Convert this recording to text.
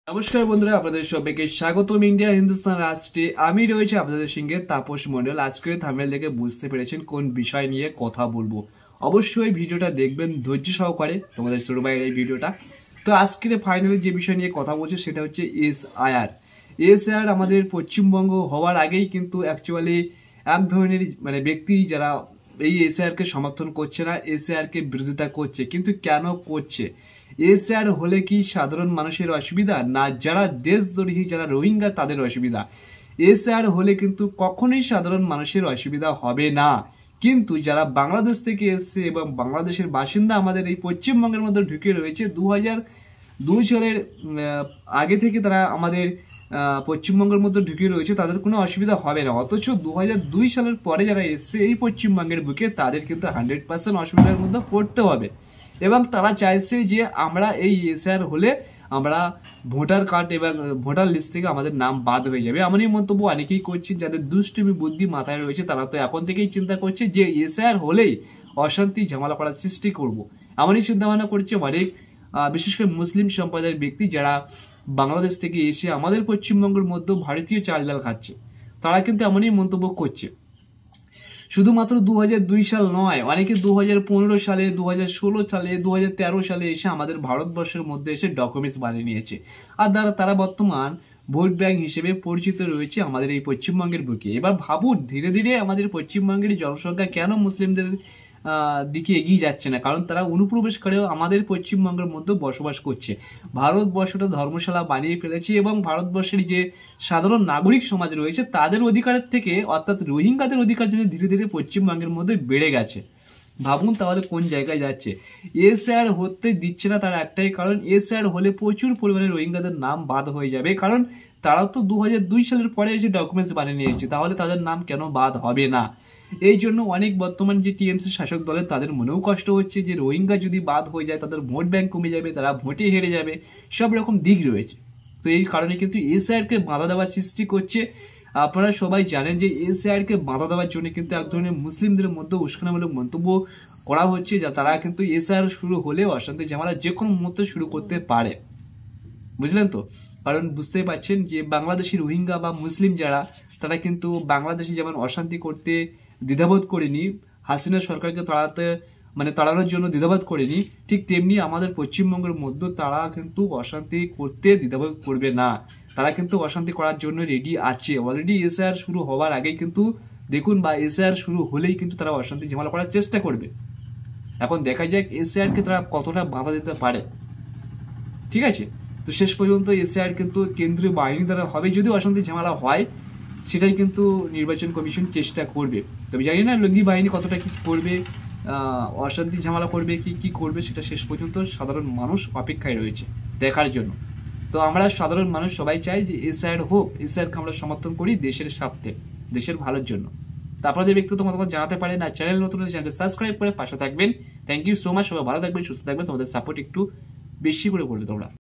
নমস্কার বন্ধুরা, আপনাদের সবাইকে স্বাগতম ইন্ডিয়া হিন্দুস্তান রাষ্ট্রে। আমি রয়েছে আপনাদের সঙ্গে তাপস মণ্ডল। আজকের থাম্বনেল দেখে বুঝতে পেরেছেন কোন বিষয় নিয়ে কথা বলবো। অবশ্যই ভিডিওটা দেখবেন ধৈর্য সহকারে, তোমাদের শুরু বাইরে এই ভিডিওটা। তো আজকের ফাইনালি যে বিষয় নিয়ে কথা বলছে সেটা হচ্ছে এসআইআর। আমাদের পশ্চিমবঙ্গ হওয়ার আগেই কিন্তু অ্যাকচুয়ালি এক ধরনের ব্যক্তি যারা এই এসআইআর কে সমর্থন করছে না, এসআইআর কে বিরোধিতা করছে। কিন্তু কেন করছে? এসআইআর হলে কি সাধারণ মানুষের অসুবিধা, না যারা দেশদ্রোহী যারা রোহিঙ্গা তাদের অসুবিধা? এসআইআর হলে কিন্তু কখনোই সাধারণ মানুষের অসুবিধা হবে না। কিন্তু যারা বাংলাদেশ থেকে এসছে এবং বাংলাদেশের বাসিন্দা আমাদের এই পশ্চিমবঙ্গের মধ্যে ঢুকে রয়েছে 2002 সালের আগে থেকে তারা আমাদের পশ্চিমবঙ্গের মধ্যে ঢুকে রয়েছে, তাদের কোনো অসুবিধা হবে না। অথচ 2002 সালের পরে যারা এসছে এই পশ্চিমবঙ্গের বুকে তাদের কিন্তু 100% অসুবিধার মধ্যে পড়তে হবে। এবং তারা চাইছে যে আমরা এই এসআইআর হলে আমরা ভোটার কার্ড এবং ভোটার লিস্ট থেকে আমাদের নাম বাদ হয়ে যাবে। এমনই মন্তব্য অনেকেই করছেন, যাদের দুষ্টুমি বুদ্ধি মাথায় রয়েছে তারা তো এখন থেকেই চিন্তা করছে যে এসআইআর হলেই অশান্তি ঝামেলা করার সৃষ্টি করব। এমনই চিন্তা ভাবনা করছে অনেক বিশেষ করে মুসলিম সম্প্রদায়ের ব্যক্তি যারা বাংলাদেশ থেকে এসে আমাদের পশ্চিমবঙ্গের মধ্যে ভারতীয় চাল ডাল খাচ্ছে। তারা কিন্তু এমনই মন্তব্য করছে। শুধুমাত্র 2002 সাল নয়, অনেকে 2015 সালে, 2016 সালে, 2013 সালে এসে আমাদের ভারতবর্ষের মধ্যে এসে ডকুমেন্টস বানিয়ে নিয়েছে। আর তারা বর্তমান ভোট ব্যাংক হিসেবে পরিচিত রয়েছে আমাদের এই পশ্চিমবঙ্গের বুকে। এবার ভাবুন, ধীরে ধীরে আমাদের পশ্চিমবঙ্গের জনসংখ্যা কেন মুসলিমদের দিকে এগিয়ে যাচ্ছে না? কারণ তারা অনুপ্রবেশ করেও আমাদের পশ্চিমবঙ্গের মধ্যে বসবাস করছে। ভারতবর্ষটা ধর্মশালা বানিয়ে ফেলেছে এবং ভারতবর্ষের যে সাধারণ নাগরিক সমাজ রয়েছে তাদের অধিকারের থেকে, অর্থাৎ রোহিঙ্গাদের অধিকার যদি ধীরে ধীরে পশ্চিমবঙ্গের মধ্যে বেড়ে গেছে। ভাবুন তাহলে কোন জায়গায় যাচ্ছে। এসআইআর হতে দিচ্ছে না, তার একটাই কারণ, এসআইআর হলে প্রচুর পরিমাণে রোহিঙ্গাদের নাম বাদ হয়ে যাবে। কারণ তারাও তো 2002 সালের পরে এসে ডকুমেন্টস বানিয়ে নিয়েছে, তাহলে তাদের নাম কেন বাদ হবে না? এই জন্য অনেক বর্তমান যে টিএমসি শাসক দলের তাদের মনেও কষ্ট হচ্ছে যে রোহিঙ্গা যদি বাদ হয়ে যায় তাদের ভোট ব্যাংক কমে যাবে, তারা ভোটে হেরে যাবে, সব রকম দিক রয়েছে। তো এই কারণে কিন্তু এসআইআর কে বাধা দেওয়ার সৃষ্টি করছে। আপনারা সবাই জানেন যে এসআইআর কে বাধা দেওয়ার জন্য কিন্তু এক ধরনের মুসলিমদের মধ্যে উস্কানিমূলক মন্তব্য করা হচ্ছে, যা তারা কিন্তু এসআইআর শুরু হলে অশান্তি ঝামেলা যে কোনো মুহূর্তে শুরু করতে পারে। বুঝলেন তো? কারণ বুঝতেই পারছেন যে বাংলাদেশি রোহিঙ্গা বা মুসলিম যারা, তারা কিন্তু বাংলাদেশে যেমন অশান্তি করতে দ্বিধাবোধ করেনি, হাসিনা সরকারকে তাড়ানোর জন্য দ্বিধাবোধ করেনি, ঠিক তেমনি আমাদের পশ্চিমবঙ্গের মধ্যে তারা কিন্তু অশান্তি করতে দ্বিধাবোধ করবে না। তারা কিন্তু অশান্তি করার জন্য রেডি আছে। অলরেডি এসআইআর শুরু হওয়ার আগেই কিন্তু দেখুন, বা এসআইআর শুরু হলেই কিন্তু তারা অশান্তি ঝামেলা করার চেষ্টা করবে। এখন দেখা যাক এসআইআর কে তারা কতটা বাধা দিতে পারে। ঠিক আছে? তো শেষ পর্যন্ত এসআইআর কিন্তু কেন্দ্রীয় বাহিনী দ্বারা হবে। যদি অশান্তি ঝামেলা হয় সেটাই কিন্তু নির্বাচন কমিশন চেষ্টা করবে। তবে জানি না লঙ্গি বাহিনী কতটা কি করবে, অশান্তি ঝামেলা করবে কি করবে, সেটা শেষ পর্যন্ত সাধারণ মানুষ অপেক্ষায় রয়েছে দেখার জন্য। তো আমরা সাধারণ মানুষ সবাই চাই যে এসআইআর হোক, এসআইআরকে আমরা সমর্থন করি দেশের স্বার্থে, দেশের ভালোর জন্য। তো আপনাদের ব্যক্তিগত মতামত জানাতে পারেন। আর চ্যানেল নতুন হলে চ্যানেলটা সাবস্ক্রাইব করে পাশে থাকবেন। Thank you so much. সবাই ভালো থাকবেন, সুস্থ থাকবেন। তোমাদের সাপোর্ট একটু বেশি করে করবে তোমরা।